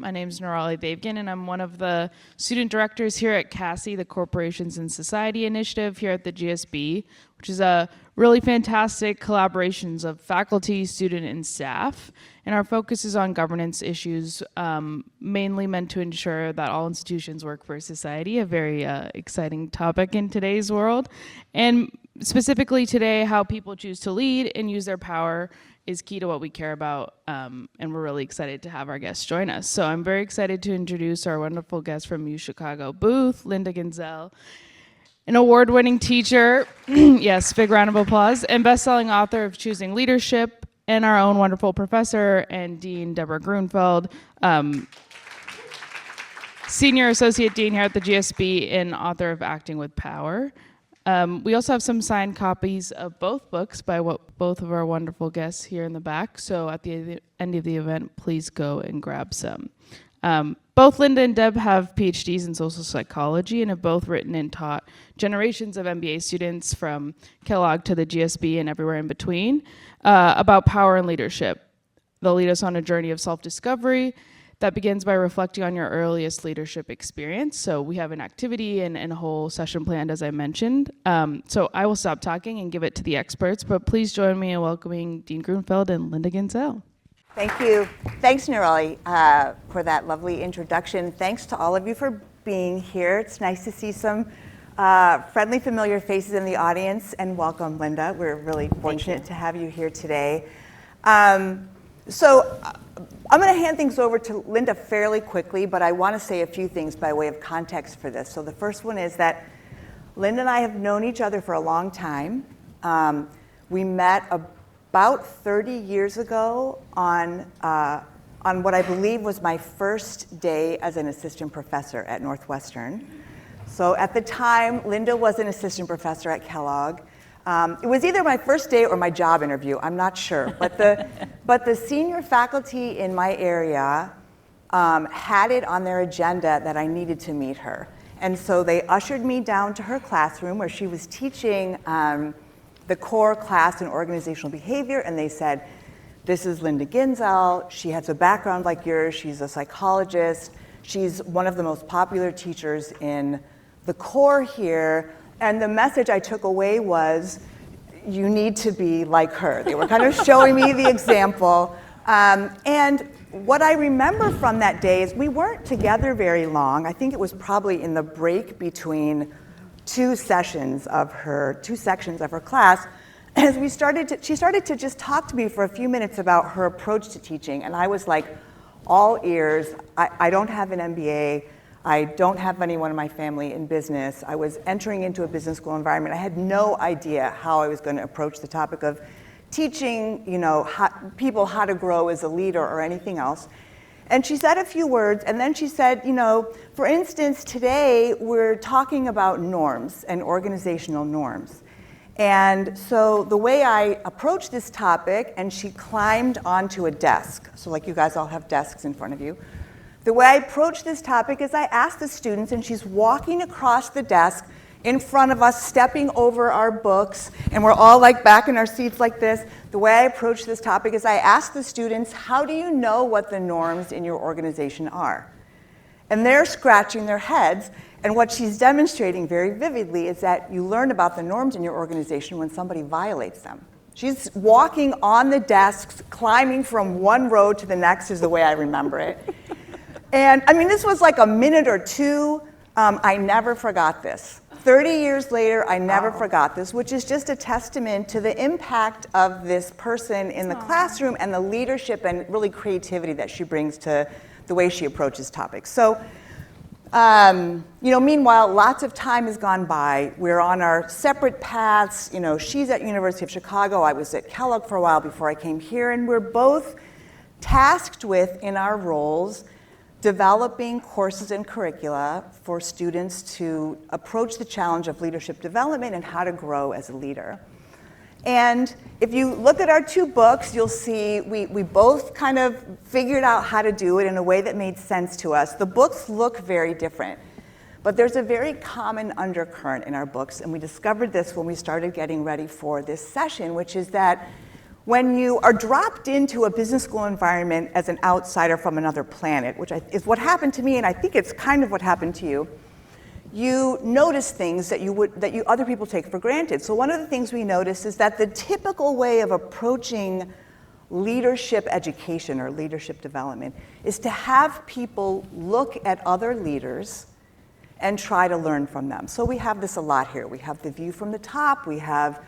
My name is Nurali Babgan, and I'm one of the student directors here at CASI, the Corporations and Society Initiative here at the GSB, which is a really fantastic collaborations of faculty, student, and staff. And our focus is on governance issues, mainly meant to ensure that all institutions work for society, a very exciting topic in today's world. And specifically today, how people choose to lead and use their power is key to what we care about, and we're really excited to have our guests join us. So I'm very excited to introduce our wonderful guest from UChicago booth, Linda Ginzel, an award-winning teacher, yes, big round of applause, and best-selling author of Choosing Leadership, and our own wonderful professor and Dean, Deborah Gruenfeld, Senior Associate Dean here at the GSB and author of Acting with Power. We also have some signed copies of both books by both of our wonderful guests here in the back. So at the end of the event, please go and grab some. Both Linda and Deb have PhDs in social psychology and have both written and taught generations of MBA students from Kellogg to the GSB and everywhere in between about power and leadership. They'll lead us on a journey of self-discovery that begins by reflecting on your earliest leadership experience. So we have an activity and a whole session planned, as I mentioned. So I will stop talking and give it to the experts, but please join me in welcoming Dean Gruenfeld and Linda Ginzel. Thank you. Thanks, Nurali, for that lovely introduction. Thanks to all of you for being here. It's nice to see some friendly, familiar faces in the audience, and welcome, Linda. We're really fortunate to have you here today. So I'm going to hand things over to Linda fairly quickly, but I want to say a few things by way of context for this. So the first one is that Linda and I have known each other for a long time. We met about 30 years ago on what I believe was my first day as an assistant professor at Northwestern. So at the time, Linda was an assistant professor at Kellogg. It was either my first day or my job interview, I'm not sure. But the senior faculty in my area had it on their agenda that I needed to meet her. And so they ushered me down to her classroom where she was teaching the core class in organizational behavior, and they said, "This is Linda Ginzel. She has a background like yours. She's a psychologist. She's one of the most popular teachers in the core here." And the message I took away was, you need to be like her. They were kind of showing me the example. And what I remember from that day is we weren't together very long. I think it was probably in the break between two sections of her class. As she started to just talk to me for a few minutes about her approach to teaching. And I was like, all ears. I don't have an MBA. I don't have anyone in my family in business. I was entering into a business school environment. I had no idea how I was going to approach the topic of teaching, people how to grow as a leader or anything else. And she said a few words, and then she said, for instance, today we're talking about norms and organizational norms. And so the way I approached this topic, and she climbed onto a desk. So like you guys all have desks in front of you. The way I approach this topic is I ask the students, and she's walking across the desk in front of us, stepping over our books, and we're all like back in our seats like this. The way I approach this topic is I ask the students, how do you know what the norms in your organization are? And they're scratching their heads, and what she's demonstrating very vividly is that you learn about the norms in your organization when somebody violates them. She's walking on the desks, climbing from one row to the next is the way I remember it. And I mean, this was like a minute or two. I never forgot this. 30 years later, I never forgot this, which is just a testament to the impact of this person in the classroom and the leadership and really creativity that she brings to the way she approaches topics. So, meanwhile, lots of time has gone by. We're on our separate paths. She's at University of Chicago. I was at Kellogg for a while before I came here, and we're both tasked with, in our roles, developing courses and curricula for students to approach the challenge of leadership development and how to grow as a leader. And if you look at our two books, you'll see we both kind of figured out how to do it in a way that made sense to us. The books look very different, but there's a very common undercurrent in our books, and we discovered this when we started getting ready for this session, which is that when you are dropped into a business school environment as an outsider from another planet, which is what happened to me, and I think it's kind of what happened to you, you notice things that other people take for granted. So one of the things we notice is that the typical way of approaching leadership education or leadership development is to have people look at other leaders and try to learn from them. So we have this a lot here. We have the view from the top. We have,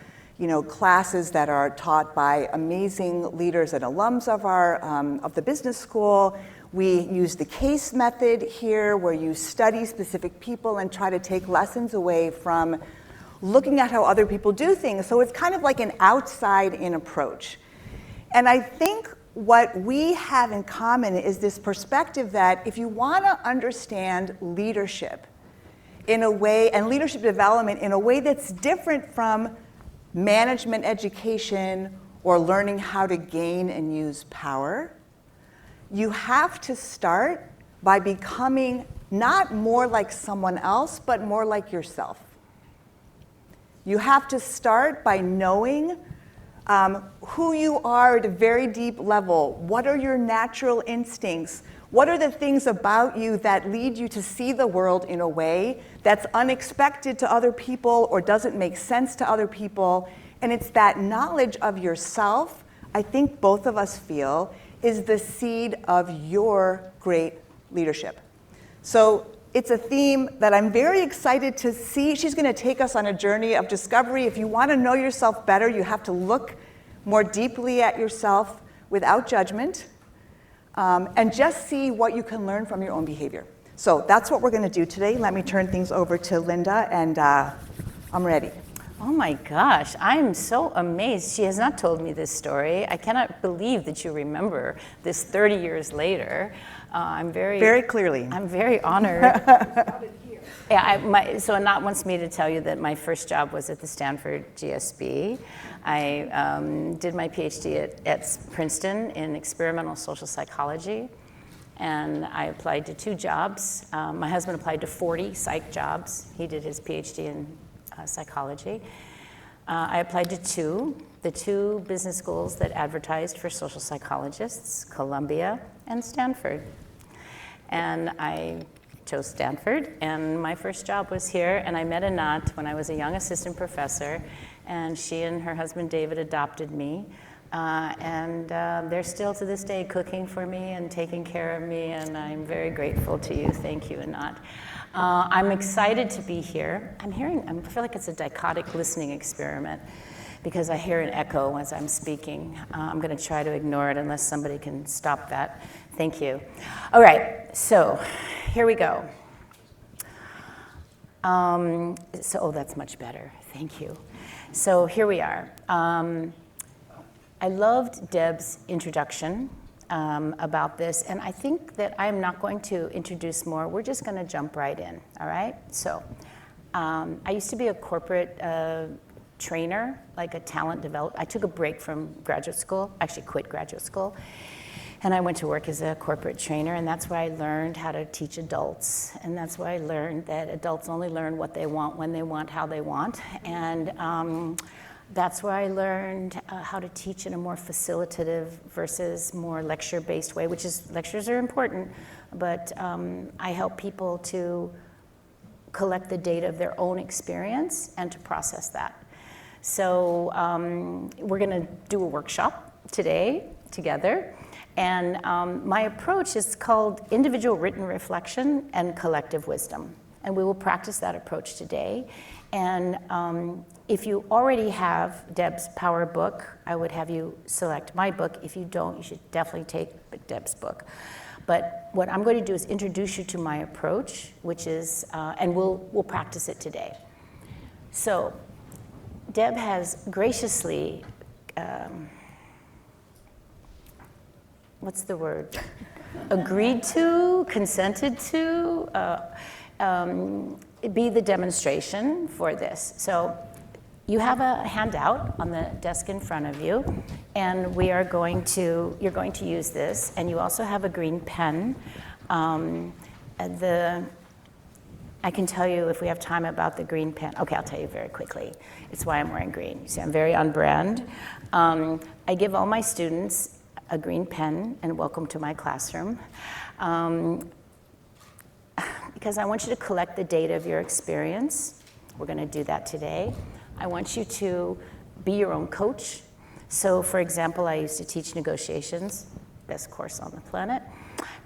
classes that are taught by amazing leaders and alums of the business school. We use the case method here, where you study specific people and try to take lessons away from looking at how other people do things. So it's kind of like an outside-in approach. And I think what we have in common is this perspective that if you want to understand leadership in a way, and leadership development in a way that's different from management education or learning how to gain and use power, you have to start by becoming not more like someone else, but more like yourself. You have to start by knowing who you are at a very deep level. What are your natural instincts? What are the things about you that lead you to see the world in a way that's unexpected to other people or doesn't make sense to other people? And it's that knowledge of yourself, I think both of us feel, is the seed of your great leadership. So it's a theme that I'm very excited to see. She's going to take us on a journey of discovery. If you want to know yourself better, you have to look more deeply at yourself without judgment, and just see what you can learn from your own behavior. So that's what we're going to do today. Let me turn things over to Linda, and I'm ready. Oh my gosh, I'm so amazed. She has not told me this story. I cannot believe that you remember this 30 years later. I'm very clearly. I'm very honored. Yeah, so Anat wants me to tell you that my first job was at the Stanford GSB. I did my PhD at Princeton in experimental social psychology, and I applied to 2 jobs. My husband applied to 40 psych jobs. He did his PhD in psychology. I applied to the 2 business schools that advertised for social psychologists, Columbia and Stanford. And I chose Stanford, and my first job was here, and I met Anat when I was a young assistant professor, and she and her husband David adopted me, and they're still to this day cooking for me and taking care of me, and I'm very grateful to you. Thank you, Anat. I'm excited to be here. I feel like it's a dichotic listening experiment because I hear an echo as I'm speaking. I'm going to try to ignore it unless somebody can stop that. Thank you. All right, so here we go. That's much better. Thank you. So here we are. I loved Deb's introduction about this, and I think that I'm not going to introduce more. We're just going to jump right in, all right? So I used to be a corporate trainer, like a talent developer. I took a break from graduate school, actually quit graduate school, and I went to work as a corporate trainer, and that's where I learned how to teach adults, and that's where I learned that adults only learn what they want, when they want, how they want, and that's where I learned how to teach in a more facilitative versus more lecture-based way, which is, lectures are important, but I help people to collect the data of their own experience and to process that. So we're gonna do a workshop today together, and my approach is called individual written reflection and collective wisdom, and we will practice that approach today. And if you already have Deb's power book, I would have you select my book. If you don't, you should definitely take Deb's book. But what I'm going to do is introduce you to my approach, which is, and we'll practice it today. So Deb has graciously, what's the word? Agreed to, consented to, be the demonstration for this. So you have a handout on the desk in front of you, and you're going to use this, and you also have a green pen. I can tell you if we have time about the green pen. Okay, I'll tell you very quickly. It's why I'm wearing green. You see, I'm very on brand. I give all my students a green pen and welcome to my classroom. Because I want you to collect the data of your experience. We're going to do that today. I want you to be your own coach. So, for example, I used to teach negotiations, best course on the planet.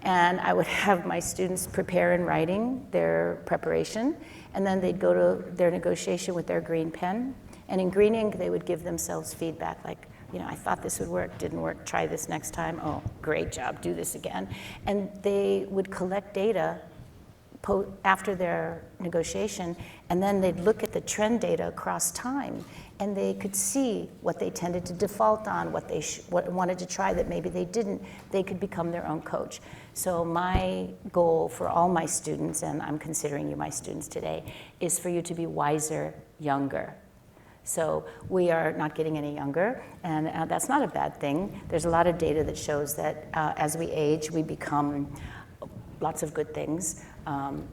And I would have my students prepare in writing their preparation, and then they'd go to their negotiation with their green pen. And in green ink, they would give themselves feedback like, you know, I thought this would work, didn't work, try this next time. Oh, great job, do this again. And they would collect data after their negotiation, and then they'd look at the trend data across time, and they could see what they tended to default on, what they wanted to try that maybe they didn't. They could become their own coach. So my goal for all my students, and I'm considering you my students today, is for you to be wiser, younger. So we are not getting any younger, and that's not a bad thing. There's a lot of data that shows that as we age, we become lots of good things.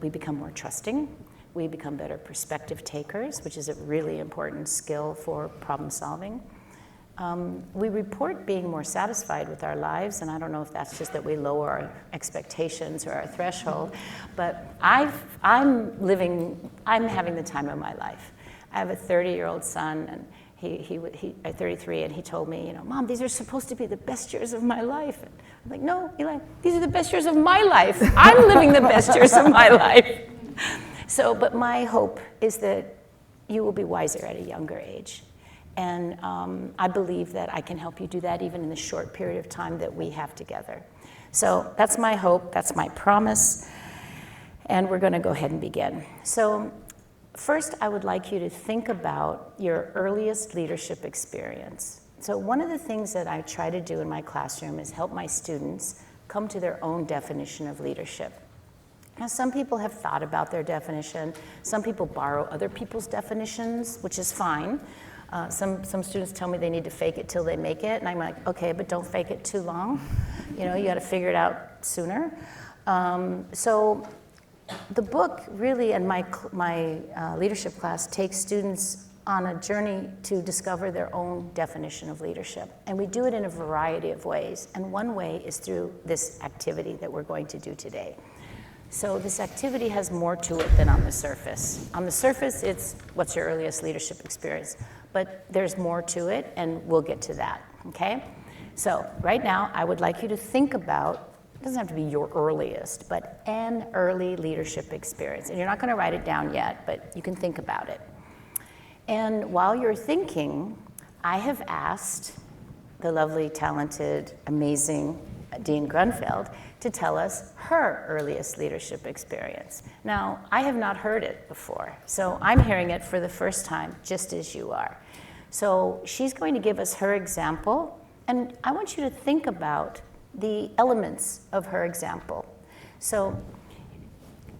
We become more trusting. We become better perspective takers, which is a really important skill for problem solving. We report being more satisfied with our lives, and I don't know if that's just that we lower our expectations or our threshold, but I'm having the time of my life. I have a 30-year-old son, and he 33, and he told me, you know, Mom, these are supposed to be the best years of my life. And I'm like, no, Eli, these are the best years of my life. I'm living the best years of my life. So, but my hope is that you will be wiser at a younger age. And I believe that I can help you do that even in the short period of time that we have together. So that's my hope, that's my promise, and we're gonna go ahead and begin. So first, I would like you to think about your earliest leadership experience. So one of the things that I try to do in my classroom is help my students come to their own definition of leadership. Now, some people have thought about their definition. Some people borrow other people's definitions, which is fine. Some students tell me they need to fake it till they make it, and I'm like, okay, but don't fake it too long. You know, you got to figure it out sooner. So the book really, and my leadership class, takes students on a journey to discover their own definition of leadership. And we do it in a variety of ways. And one way is through this activity that we're going to do today. So this activity has more to it than on the surface. On the surface, it's what's your earliest leadership experience. But there's more to it, and we'll get to that, okay? So right now, I would like you to think about, it doesn't have to be your earliest, but an early leadership experience. And you're not gonna write it down yet, but you can think about it. And while you're thinking, I have asked the lovely, talented, amazing Dean Gruenfeld to tell us her earliest leadership experience. Now, I have not heard it before, so I'm hearing it for the first time, just as you are. So she's going to give us her example, and I want you to think about the elements of her example. So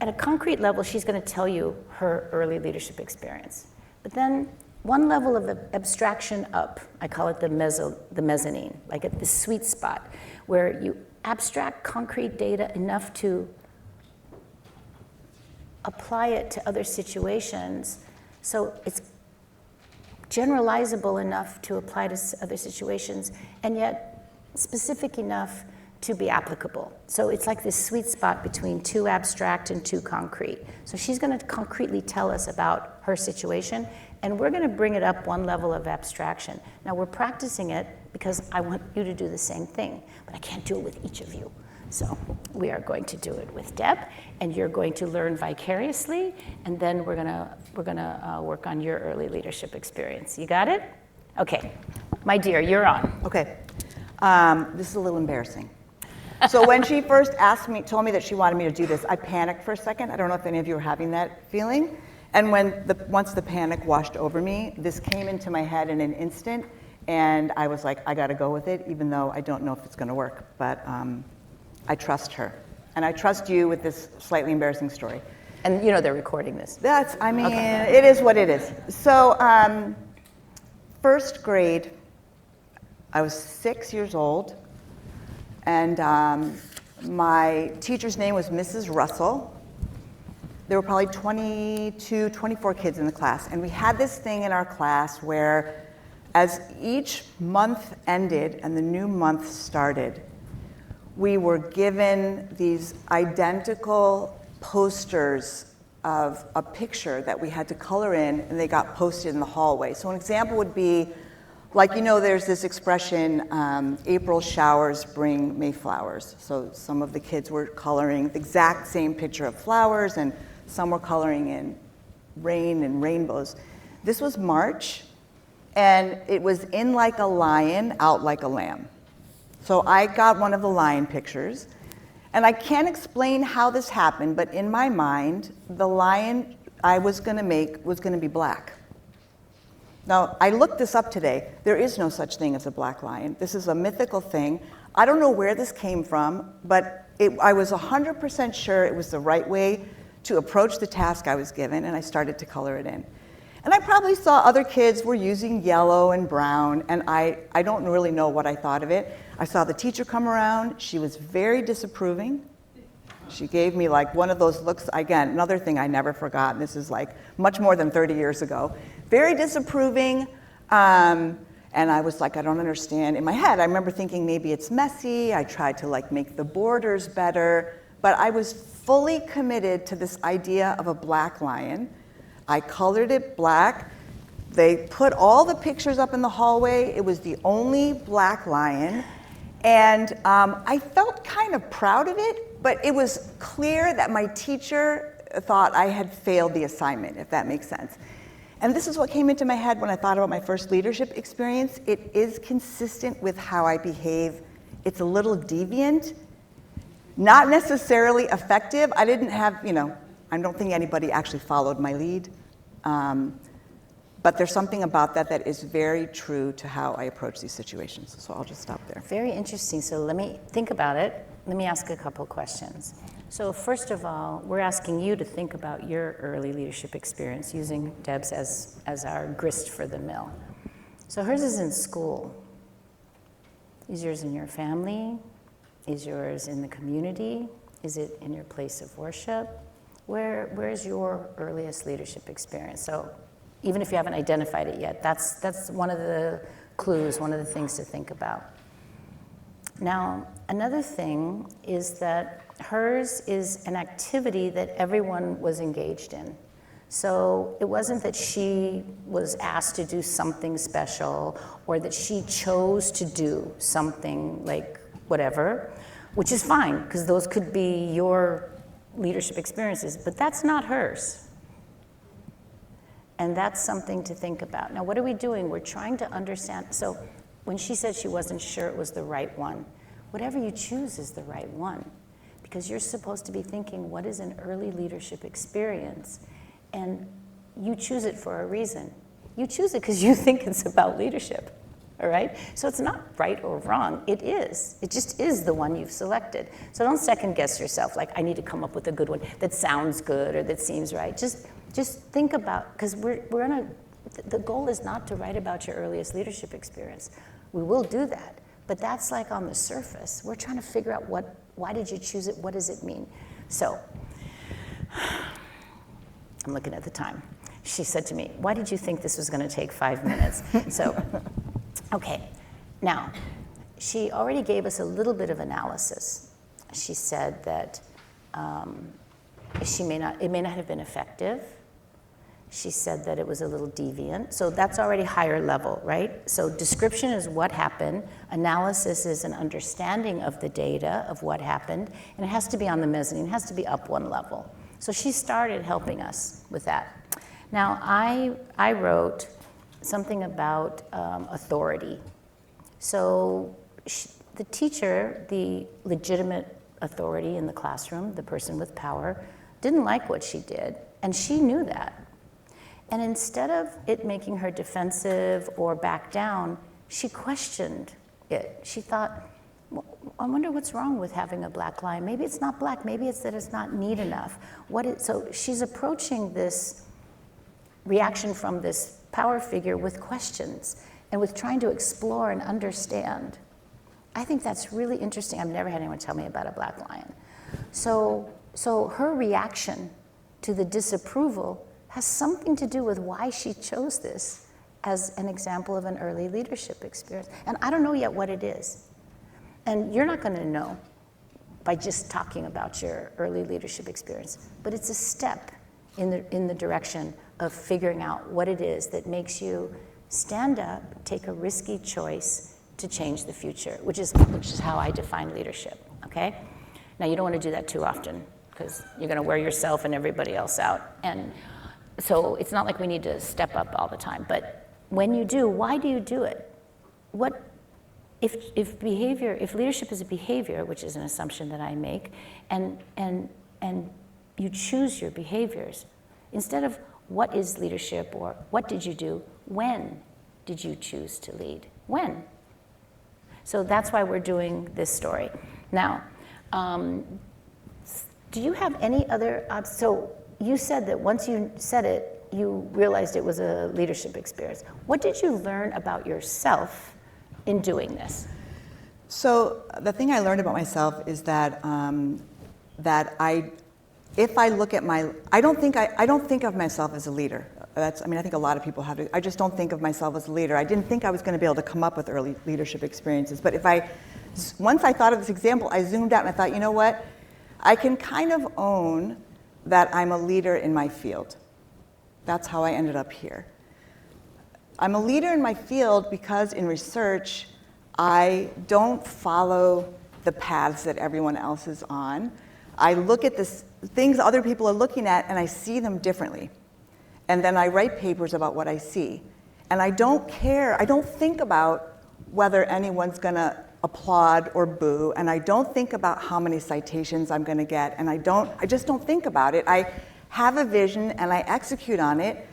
at a concrete level, she's going to tell you her early leadership experience. But then one level of abstraction up, I call it the mezzanine, like at the sweet spot, where you abstract concrete data enough to apply it to other situations. So it's generalizable enough to apply to other situations, and yet specific enough to be applicable. So it's like this sweet spot between too abstract and too concrete. So she's going to concretely tell us about her situation, and we're going to bring it up one level of abstraction. Now, we're practicing it because I want you to do the same thing, but I can't do it with each of you. So we are going to do it with Deb, and you're going to learn vicariously, and then we're gonna work on your early leadership experience. You got it? Okay, my dear, you're on. Okay, this is a little embarrassing. So when she first told me that she wanted me to do this, I panicked for a second. I don't know if any of you are having that feeling. And once the panic washed over me, this came into my head in an instant, and I was like, I gotta go with it, even though I don't know if it's gonna work, but I trust her. And I trust you with this slightly embarrassing story. And you know they're recording this. Okay. It is what it is. So first grade, I was 6 years old, and my teacher's name was Mrs. Russell. there were probably 22, 24 kids in the class. And we had this thing in our class where as each month ended and the new month started, we were given these identical posters of a picture that we had to color in, and they got posted in the hallway. So an example would be, like, there's this expression, April showers bring May flowers. So some of the kids were coloring the exact same picture of flowers, and some were coloring in rain and rainbows. This was March, and it was in like a lion, out like a lamb. So I got one of the lion pictures, and I can't explain how this happened, but in my mind, the lion I was gonna make was gonna be black. Now, I looked this up today. There is no such thing as a black lion. This is a mythical thing. I don't know where this came from, but I was 100% sure it was the right way to approach the task I was given, and I started to color it in. And I probably saw other kids were using yellow and brown, and I don't really know what I thought of it. I saw the teacher come around. She was very disapproving. She gave me like one of those looks, again, another thing I never forgot, and this is like much more than 30 years ago. Very disapproving, and I was like, I don't understand. In my head, I remember thinking maybe it's messy. I tried to like make the borders better, but I was fully committed to this idea of a black lion. I colored it black. They put all the pictures up in the hallway. It was the only black lion. And I felt kind of proud of it, but it was clear that my teacher thought I had failed the assignment, if that makes sense. And this is what came into my head when I thought about my first leadership experience. It is consistent with how I behave. It's a little deviant, not necessarily effective. I didn't have, I don't think anybody actually followed my lead. But there's something about that is very true to how I approach these situations. So I'll just stop there. Very interesting. So let me think about it. Let me ask a couple questions. So first of all, we're asking you to think about your early leadership experience using Deb's as our grist for the mill. So hers is in school. Is yours in your family? Is yours in the community? Is it in your place of worship? Where's your earliest leadership experience? So even if you haven't identified it yet, that's one of the clues, one of the things to think about. Now, another thing is that hers is an activity that everyone was engaged in. So it wasn't that she was asked to do something special or that she chose to do something like whatever, which is fine, because those could be your leadership experiences, but that's not hers. And that's something to think about. Now, what are we doing? We're trying to understand. So when she said she wasn't sure it was the right one, whatever you choose is the right one, because you're supposed to be thinking, what is an early leadership experience? And you choose it for a reason. You choose it because you think it's about leadership, all right? So it's not right or wrong. It is. It just is the one you've selected. So don't second guess yourself, like, I need to come up with a good one that sounds good or that seems right. Just think about, because the goal is not to write about your earliest leadership experience. We will do that, but that's like on the surface. We're trying to figure out why did you choose it? What does it mean? So, I'm looking at the time. She said to me, why did you think this was going to take 5 minutes? So, okay. Now, she already gave us a little bit of analysis. She said that it may not have been effective. She said that it was a little deviant. So that's already higher level, right? So description is what happened. Analysis is an understanding of the data of what happened. And it has to be on the mezzanine. It has to be up one level. So she started helping us with that. Now, I wrote something about authority. So the teacher, the legitimate authority in the classroom, the person with power, didn't like what she did. And she knew that. And instead of it making her defensive or back down, she questioned it. She thought, well, I wonder what's wrong with having a black line. Maybe it's not black, maybe it's that it's not neat enough. So she's approaching this reaction from this power figure with questions and with trying to explore and understand. I think that's really interesting. I've never had anyone tell me about a black lion. So her reaction to the disapproval has something to do with why she chose this as an example of an early leadership experience. And I don't know yet what it is. And you're not going to know by just talking about your early leadership experience. But it's a step in the direction of figuring out what it is that makes you stand up, take a risky choice to change the future, which is how I define leadership, okay? Now, you don't want to do that too often, because you're going to wear yourself and everybody else out. And so it's not like we need to step up all the time. But when you do, why do you do it? What if leadership is a behavior, which is an assumption that I make, and you choose your behaviors, instead of what is leadership or what did you do, when did you choose to lead? When? So that's why we're doing this story. Now, do you have any other, so you said that once you said it, you realized it was a leadership experience. What did you learn about yourself in doing this? So the thing I learned about myself is that if I look at I don't think of myself as a leader. I think a lot of people have to. I just don't think of myself as a leader. I didn't think I was going to be able to come up with early leadership experiences. But once I thought of this example, I zoomed out and I thought, you know what? I can kind of own that I'm a leader in my field. That's how I ended up here. I'm a leader in my field because in research, I don't follow the paths that everyone else is on. I look at the things other people are looking at and I see them differently. And then I write papers about what I see. And I don't think about whether anyone's gonna applaud or boo, and I don't think about how many citations I'm gonna get, and I just don't think about it. I have a vision and I execute on it.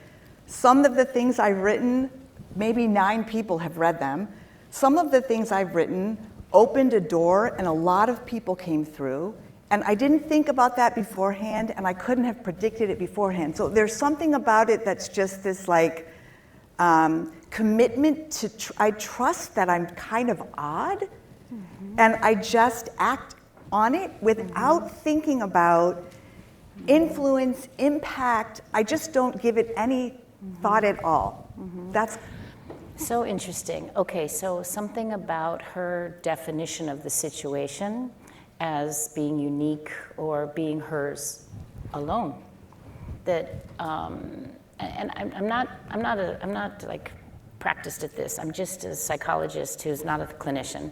Some of the things I've written, maybe 9 people have read them. Some of the things I've written opened a door and a lot of people came through. And I didn't think about that beforehand, and I couldn't have predicted it beforehand. So there's something about it that's just this commitment to, I trust that I'm kind of odd, and I just act on it without thinking about influence, impact. I just don't give it any thought at all. That's so interesting. Okay, so something about her definition of the situation as being unique or being hers alone. That, and I'm not like practiced at this. I'm just a psychologist who's not a clinician,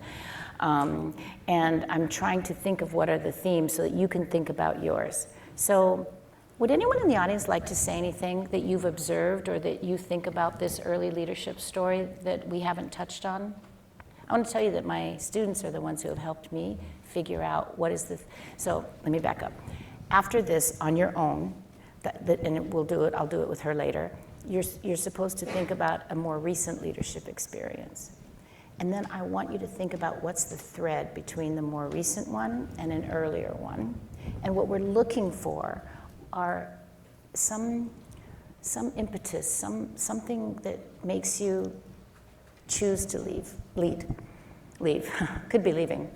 and I'm trying to think of what are the themes so that you can think about yours. So, would anyone in the audience like to say anything that you've observed or that you think about this early leadership story that we haven't touched on? I want to tell you that my students are the ones who have helped me figure out what is the, so let me back up. After this, on your own, and I'll do it with her later, you're supposed to think about a more recent leadership experience. And then I want you to think about what's the thread between the more recent one and an earlier one. And what we're looking for are some impetus, something that makes you choose to leave, could be leaving.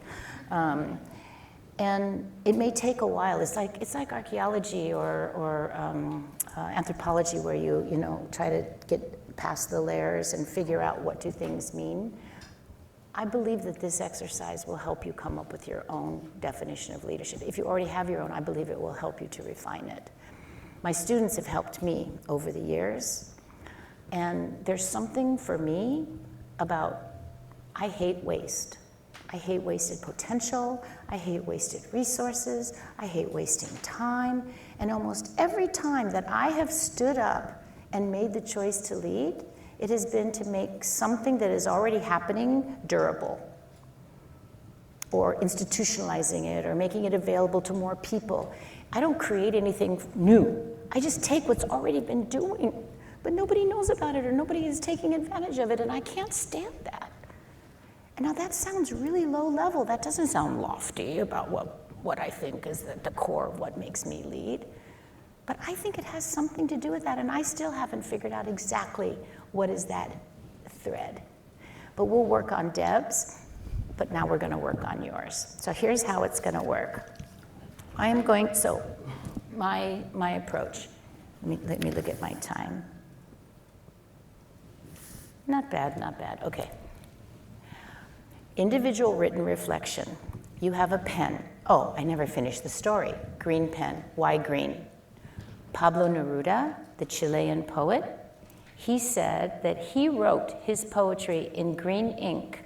And it may take a while. It's like archaeology or anthropology, where you try to get past the layers and figure out what do things mean. I believe that this exercise will help you come up with your own definition of leadership. If you already have your own, I believe it will help you to refine it. My students have helped me over the years, and there's something for me about, I hate waste. I hate wasted potential, I hate wasted resources, I hate wasting time, and almost every time that I have stood up and made the choice to lead, it has been to make something that is already happening durable, or institutionalizing it, or making it available to more people. I don't create anything new. I just take what's already been doing, but nobody knows about it, or nobody is taking advantage of it, and I can't stand that. And now that sounds really low level. That doesn't sound lofty about what I think is the core of what makes me lead. But I think it has something to do with that, and I still haven't figured out exactly what is that thread. But we'll work on Deb's, but now we're going to work on yours. So here's how it's going to work. my approach. Let me look at my time. Not bad, not bad. Okay. Individual written reflection. You have a pen. Oh, I never finished the story. Green pen. Why green? Pablo Neruda, the Chilean poet, he said that he wrote his poetry in green ink.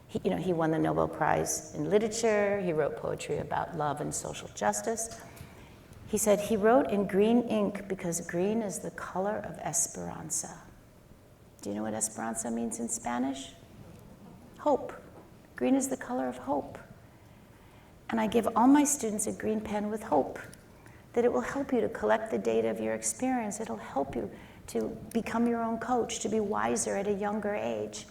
He won the Nobel Prize in Literature. He wrote poetry about love and social justice. He said he wrote in green ink because green is the color of esperanza. Do you know what esperanza means in Spanish? Hope. Green is the color of hope. And I give all my students a green pen with hope, that it will help you to collect the data of your experience. It'll help you to become your own coach, to be wiser at a younger age.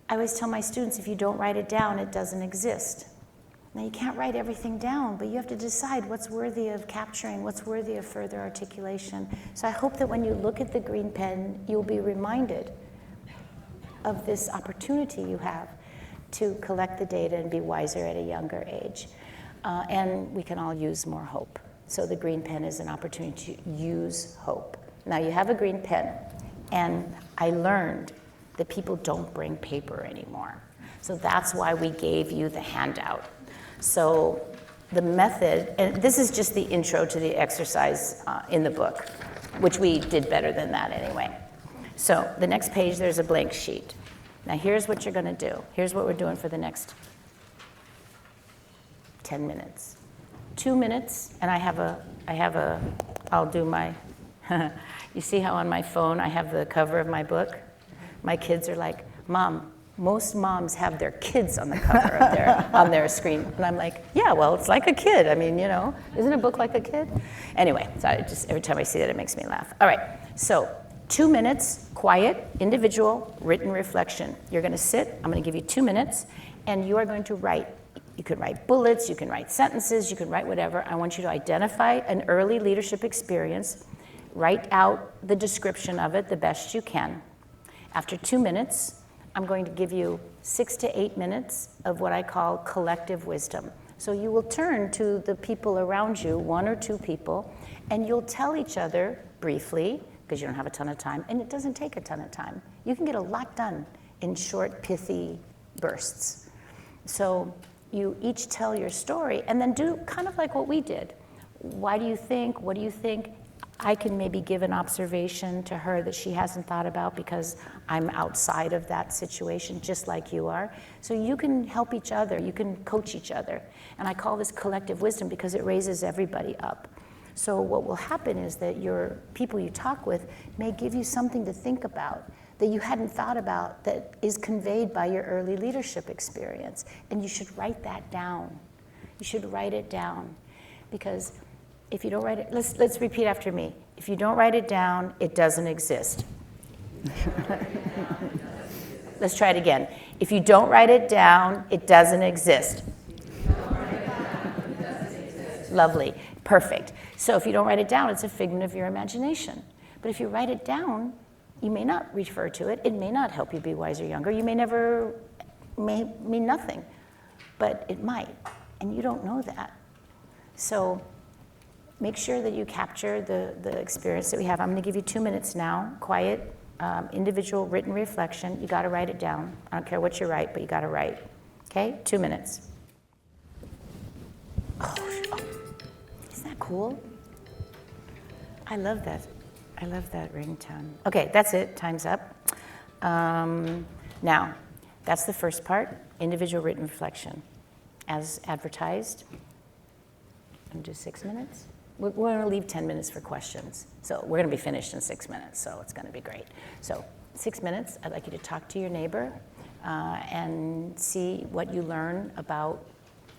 I always tell my students, if you don't write it down, it doesn't exist. Now, you can't write everything down, but you have to decide what's worthy of capturing, what's worthy of further articulation. So I hope that when you look at the green pen, you'll be reminded of this opportunity you have to collect the data and be wiser at a younger age. And we can all use more hope. So the green pen is an opportunity to use hope. Now, you have a green pen, and I learned that people don't bring paper anymore. So that's why we gave you the handout. So the method, and this is just the intro to the exercise in the book, which we did better than that anyway. So the next page, there's a blank sheet. Now here's what you're gonna do. Here's what we're doing for the next 10 minutes. 2 minutes, and I'll do my, you see how on my phone I have the cover of my book? My kids are like, Mom, most moms have their kids on the cover of on their screen. And I'm like, yeah, well, it's like a kid. I mean, isn't a book like a kid? Anyway, so every time I see that, it makes me laugh. All right, so 2 minutes, quiet, individual, written reflection. You're gonna sit, I'm gonna give you 2 minutes, and you are going to write. You can write bullets, you can write sentences, you can write whatever. I want you to identify an early leadership experience, write out the description of it the best you can. After 2 minutes, I'm going to give you 6 to 8 minutes of what I call collective wisdom. So you will turn to the people around you, 1 or 2 people, and you'll tell each other briefly, because you don't have a ton of time, and it doesn't take a ton of time. You can get a lot done in short, pithy bursts. So you each tell your story, and then do kind of like what we did. Why do you think? What do you think? I can maybe give an observation to her that she hasn't thought about because I'm outside of that situation, just like you are. So you can help each other, you can coach each other. And I call this collective wisdom because it raises everybody up. So what will happen is that your people you talk with may give you something to think about that you hadn't thought about that is conveyed by your early leadership experience. And you should write that down. You should write it down, because if you don't write it, let's repeat after me. If you don't write it down, it doesn't exist. Let's try it again. If you don't write it down, it doesn't exist. Lovely, perfect. So if you don't write it down, it's a figment of your imagination. But if you write it down, you may not refer to it. It may not help you be wiser, younger. You may mean nothing, but it might, and you don't know that. So make sure that you capture the experience that we have. I'm gonna give you 2 minutes now, quiet, individual written reflection. You gotta write it down. I don't care what you write, but you gotta write. Okay, 2 minutes. Oh, isn't that cool? I love that. I love that ringtone. Okay, that's it, time's up. Now, that's the first part, individual written reflection. As advertised, I'm gonna do 6 minutes. We're gonna leave 10 minutes for questions. So we're gonna be finished in 6 minutes, so it's gonna be great. So 6 minutes, I'd like you to talk to your neighbor and see what you learn about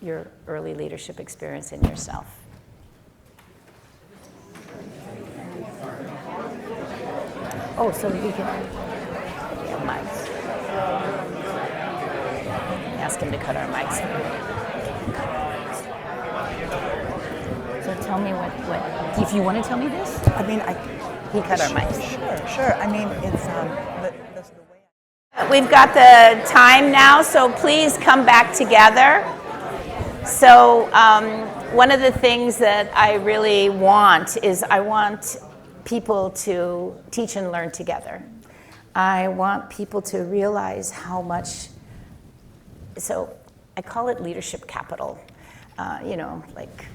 your early leadership experience in yourself. Oh, so we can have mics. Ask him to cut our mics. So tell me what if you want to tell me this? I mean, He cut our mics. Sure. I mean, it's the way. We've got the time now, so please come back together. So one of the things that I really want is I want people to teach and learn together. I want people to realize how much, so I call it leadership capital, like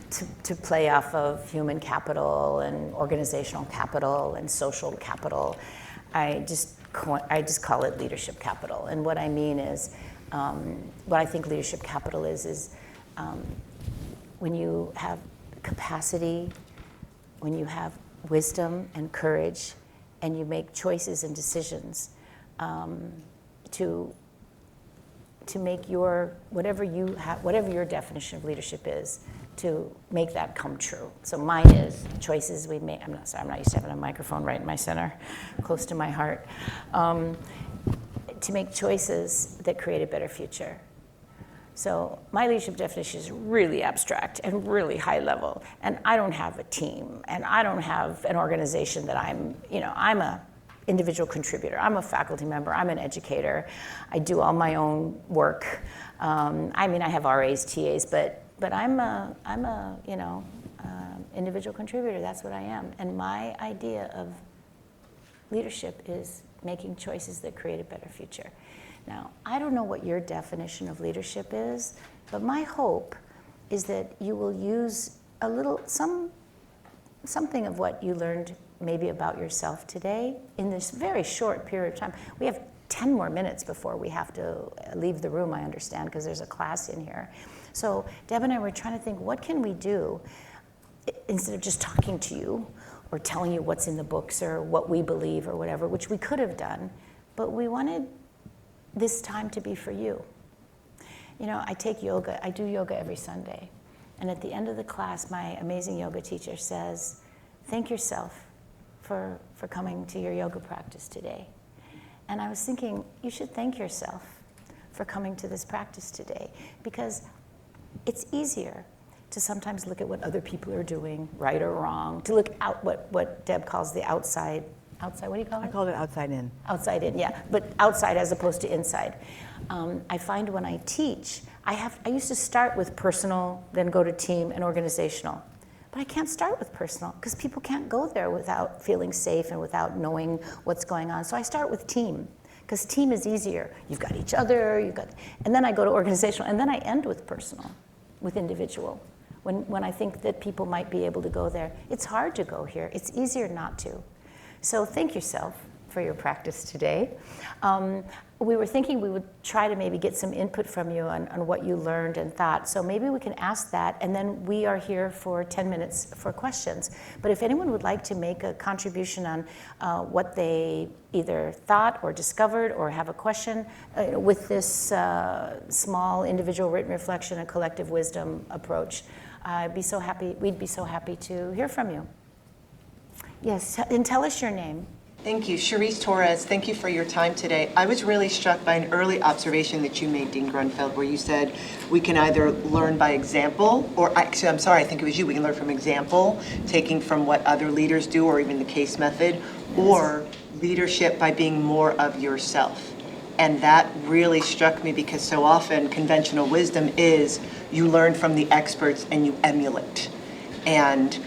to play off of human capital and organizational capital and social capital. I just call it leadership capital. And what I mean is, what I think leadership capital is when you have capacity, when you have wisdom and courage, and you make choices and decisions to make whatever your definition of leadership is, to make that come true. So mine is choices we make. I'm not used to having a microphone right in my center, close to my heart. To make choices that create a better future. So my leadership definition is really abstract and really high level. And I don't have a team, and I don't have an organization that I'm a individual contributor. I'm a faculty member, I'm an educator. I do all my own work. I have RAs, TAs, but I'm a individual contributor. That's what I am. And my idea of leadership is making choices that create a better future. Now, I don't know what your definition of leadership is, but my hope is that you will use something of what you learned maybe about yourself today in this very short period of time. We have 10 more minutes before we have to leave the room, I understand, because there's a class in here. So Deb and I were trying to think, what can we do instead of just talking to you or telling you what's in the books or what we believe or whatever, which we could have done, but we wanted this time to be for you. I take yoga, I do yoga every Sunday. And at the end of the class, my amazing yoga teacher says, thank yourself for coming to your yoga practice today. And I was thinking, you should thank yourself for coming to this practice today, because it's easier to sometimes look at what other people are doing, right or wrong, to look out what Deb calls the outside, what do you call it? I called it outside in. Outside in, yeah, but outside as opposed to inside. I find when I teach, I used to start with personal, then go to team and organizational. But I can't start with personal because people can't go there without feeling safe and without knowing what's going on. So I start with team, because team is easier. You've got each other, and then I go to organizational, and then I end with personal, with individual. When I think that people might be able to go there, it's hard to go here. It's easier not to. So thank yourself for your practice today. We were thinking we would try to maybe get some input from you on what you learned and thought. So maybe we can ask that, and then we are here for 10 minutes for questions. But if anyone would like to make a contribution on what they either thought or discovered or have a question with this small individual written reflection and collective wisdom approach, we'd be so happy to hear from you. Yes, and tell us your name. Thank you. Cherise Torres, thank you for your time today. I was really struck by an early observation that you made, Dean Gruenfeld, where you said we can either learn by example, or actually, I'm sorry, I think it was you, we can learn from example, taking from what other leaders do, or even the CASE method, or leadership by being more of yourself. And that really struck me, because so often conventional wisdom is you learn from the experts and you emulate. And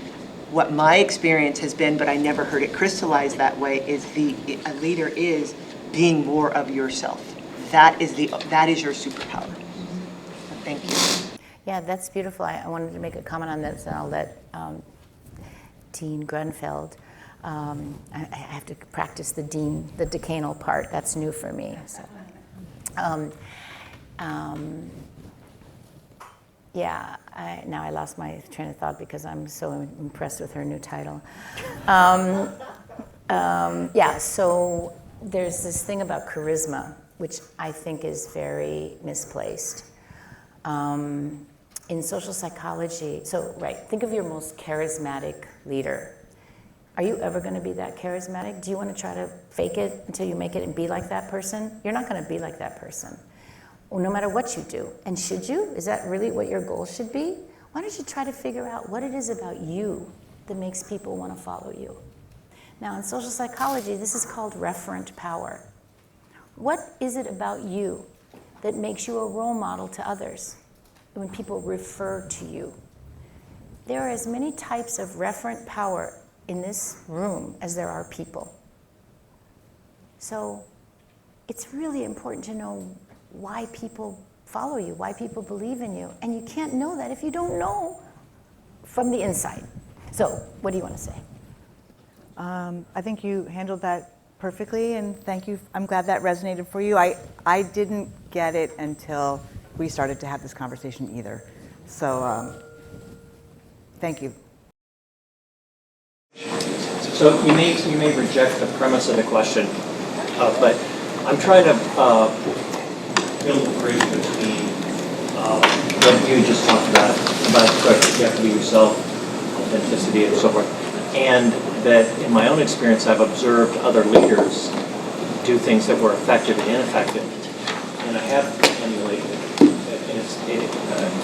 what my experience has been, but I never heard it crystallized that way, is a leader is being more of yourself. That is your superpower. So thank you. Yeah, that's beautiful. I wanted to make a comment on this, and I'll let Dean Gruenfeld. I have to practice the decanal part. That's new for me. So. Yeah, now I lost my train of thought because I'm so impressed with her new title. So there's this thing about charisma, which I think is very misplaced. In social psychology, think of your most charismatic leader. Are you ever going to be that charismatic? Do you want to try to fake it until you make it and be like that person? You're not going to be like that person. Well, no matter what you do. And should you? Is that really what your goal should be? Why don't you try to figure out what it is about you that makes people want to follow you? Now, in social psychology, this is called referent power. What is it about you that makes you a role model to others when people refer to you? there are as many types of referent power in this room as there are people. So it's really important to know why people follow you, why people believe in you. And you can't know that if you don't know from the inside. So what do you want to say? I think you handled that perfectly, and thank you. I'm glad that resonated for you. I didn't get it until we started to have this conversation either. So thank you. So you may reject the premise of the question, but I'm trying to build a bridge between what you just talked about you have to be yourself, authenticity, and so forth, and that in my own experience, I've observed other leaders do things that were effective and ineffective, and I have emulated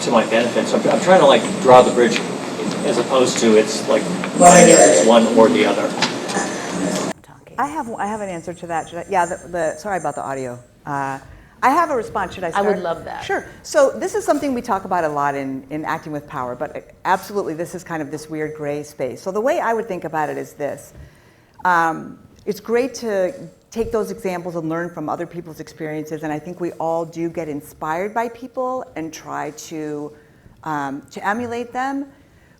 to my benefit. So I'm trying to like draw the bridge, as opposed to it's like it's one or the other. I have an answer to that. Sorry about the audio. I have a response. Should I start? I would love that. Sure. So this is something we talk about a lot in acting with power, but absolutely this is kind of this weird gray space. So the way I would think about it is this. It's great to take those examples and learn from other people's experiences, and I think we all do get inspired by people and try to emulate them.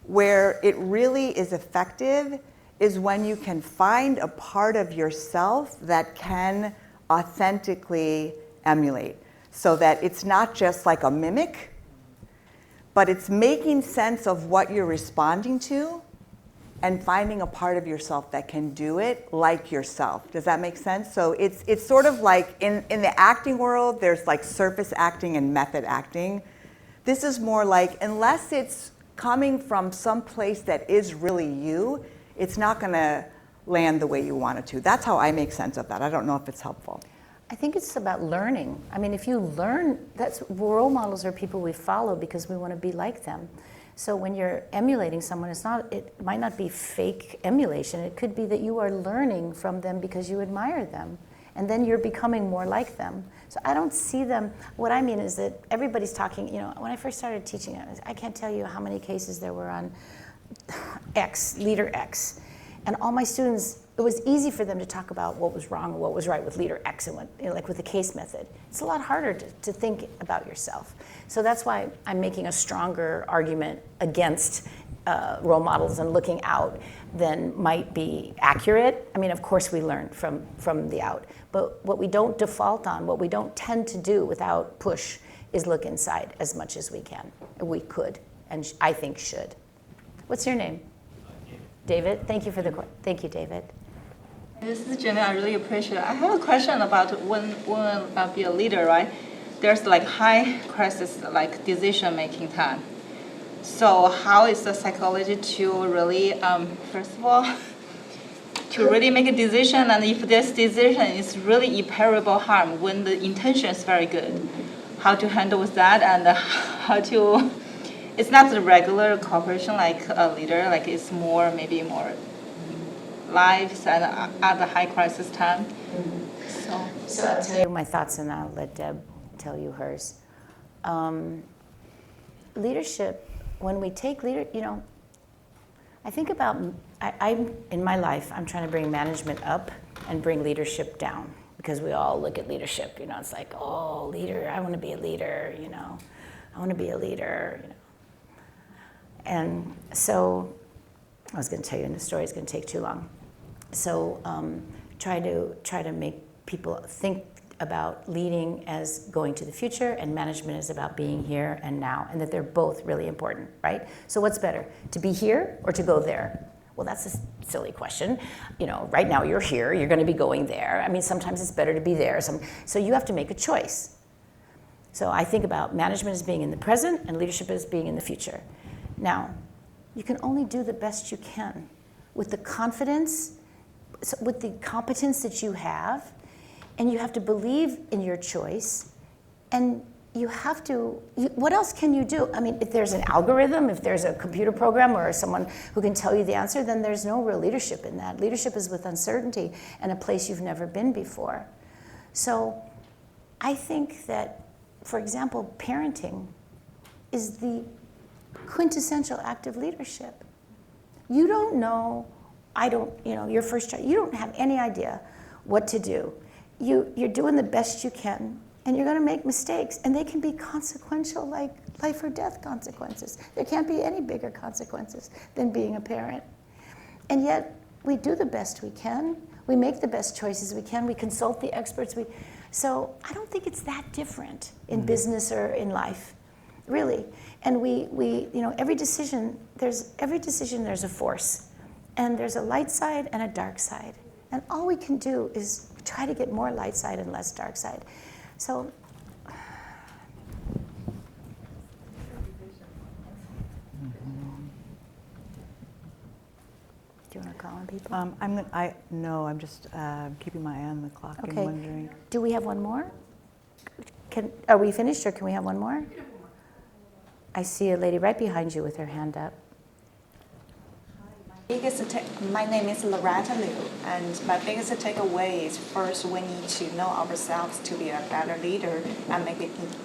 Where it really is effective is when you can find a part of yourself that can authentically emulate, so that it's not just like a mimic, but it's making sense of what you're responding to and finding a part of yourself that can do it like yourself. Does that make sense? So it's sort of like in the acting world, there's like surface acting and method acting. This is more like, unless it's coming from some place that is really you, it's not going to land the way you want it to. That's how I make sense of that. I don't know if it's helpful. I think it's about learning. I mean, if you learn, that's role models are people we follow because we want to be like them. So when you're emulating someone, it might not be fake emulation. It could be that you are learning from them because you admire them. And then you're becoming more like them. So I don't see them. What I mean is that everybody's talking, when I first started teaching, I can't tell you how many cases there were on X, leader X. And all my students, it was easy for them to talk about what was wrong and what was right with leader X and what, like with the case method. It's a lot harder to think about yourself. So that's why I'm making a stronger argument against role models and looking out than might be accurate. I mean, of course we learn from the out, but what we don't default on, what we don't tend to do without push is look inside as much as we can. We could, and I think should. What's your name? David. Thank you for the question. Thank you, David. This is Jenny. I really appreciate it. I have a question about when be a leader, right? There's like high crisis, like decision-making time. So how is the psychology to really, first of all, to really make a decision, and if this decision is really irreparable harm when the intention is very good, how to handle with that, and how to, it's not the regular cooperation like a leader, like it's more, maybe more lives and at the high crisis time. So I'll tell you my thoughts and I'll let Deb tell you hers. Leadership, when we take I think about, in my life, I'm trying to bring management up and bring leadership down, because we all look at leadership, it's like, oh, leader, I want to be a leader, I want to be a leader, And so, I was going to tell you in the story, it's going to take too long. So try to make people think about leading as going to the future, and management is about being here and now, and that they're both really important, right? So what's better, to be here or to go there? Well, that's a silly question. Right now you're here, you're going to be going there. I mean, sometimes it's better to be there. So you have to make a choice. So I think about management as being in the present and leadership as being in the future. Now, you can only do the best you can with the confidence, with the competence that you have, and you have to believe in your choice, and you have to, what else can you do? I mean, if there's an algorithm, if there's a computer program or someone who can tell you the answer, then there's no real leadership in that. Leadership is with uncertainty and a place you've never been before. So I think that, for example, parenting is the quintessential act of leadership. You don't know, I don't, your first job, you don't have any idea what to do. You're doing the best you can, and you're going to make mistakes, and they can be consequential, like life or death consequences. There can't be any bigger consequences than being a parent. And yet, we do the best we can. We make the best choices we can. We consult the experts. So I don't think it's that different in business or in life, really. And every decision there's a force, and there's a light side and a dark side. And all we can do is try to get more light side and less dark side. So. Do you want to call on people? No, I'm just keeping my eye on the clock and Okay. wondering. Do we have one more? Are we finished, or can we have one more? I see a lady right behind you with her hand up. My name is Loretta Liu, and my biggest takeaway is first we need to know ourselves to be a better leader and make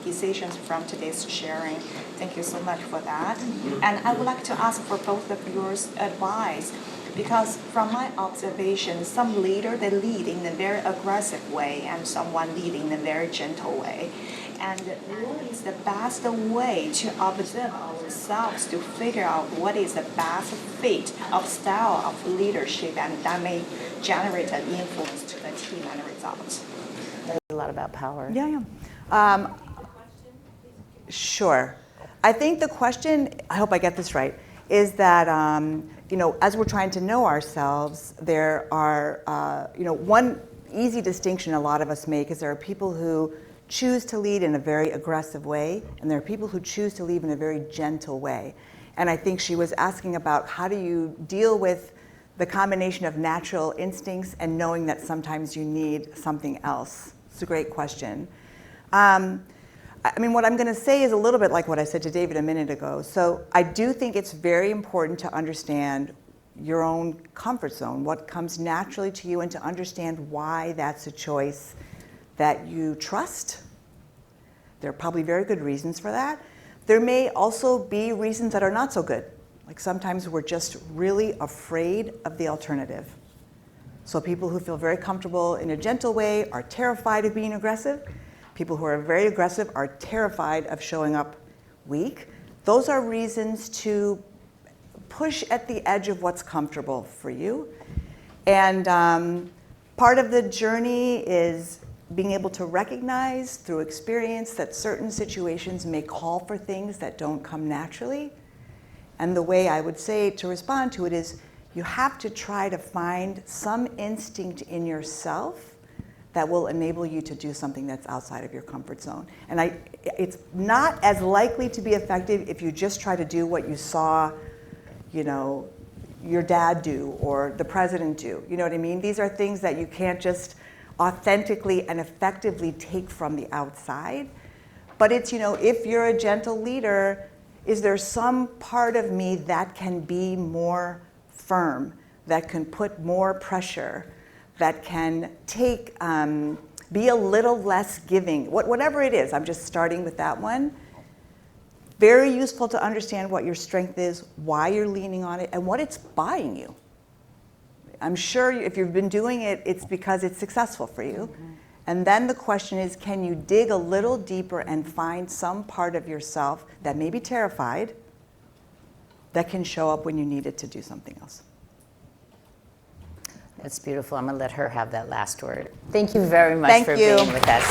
decisions from today's sharing. Thank you so much for that. And I would like to ask for both of your advice, because from my observation, some leader, they lead in a very aggressive way and someone lead in a very gentle way. And what is the best way to observe ourselves to figure out what is the best fit of style of leadership, and that may generate an influence to the team and the results? A lot about power. Yeah. Sure. I think the question, I hope I get this right, is that as we're trying to know ourselves, there are one easy distinction a lot of us make is there are people who choose to lead in a very aggressive way, and there are people who choose to lead in a very gentle way. And I think she was asking about how do you deal with the combination of natural instincts and knowing that sometimes you need something else. It's a great question. What I'm going to say is a little bit like what I said to David a minute ago. So I do think it's very important to understand your own comfort zone, what comes naturally to you, and to understand why that's a choice that you trust. There are probably very good reasons for that. There may also be reasons that are not so good. Like sometimes we're just really afraid of the alternative. So people who feel very comfortable in a gentle way are terrified of being aggressive. People who are very aggressive are terrified of showing up weak. Those are reasons to push at the edge of what's comfortable for you. And part of the journey is being able to recognize through experience that certain situations may call for things that don't come naturally. And the way I would say to respond to it is you have to try to find some instinct in yourself that will enable you to do something that's outside of your comfort zone. And it's not as likely to be effective if you just try to do what you saw, your dad do or the president do. You know what I mean? These are things that you can't just authentically and effectively take from the outside. But it's, if you're a gentle leader, is there some part of me that can be more firm, that can put more pressure, that can take, be a little less giving, whatever it is. I'm just starting with that one. Very useful to understand what your strength is, why you're leaning on it, and what it's buying you. I'm sure if you've been doing it, it's because it's successful for you. Mm-hmm. And then the question is, can you dig a little deeper and find some part of yourself that may be terrified that can show up when you need it to do something else? That's beautiful. I'm going to let her have that last word. Thank you very much Thank for you. being with us.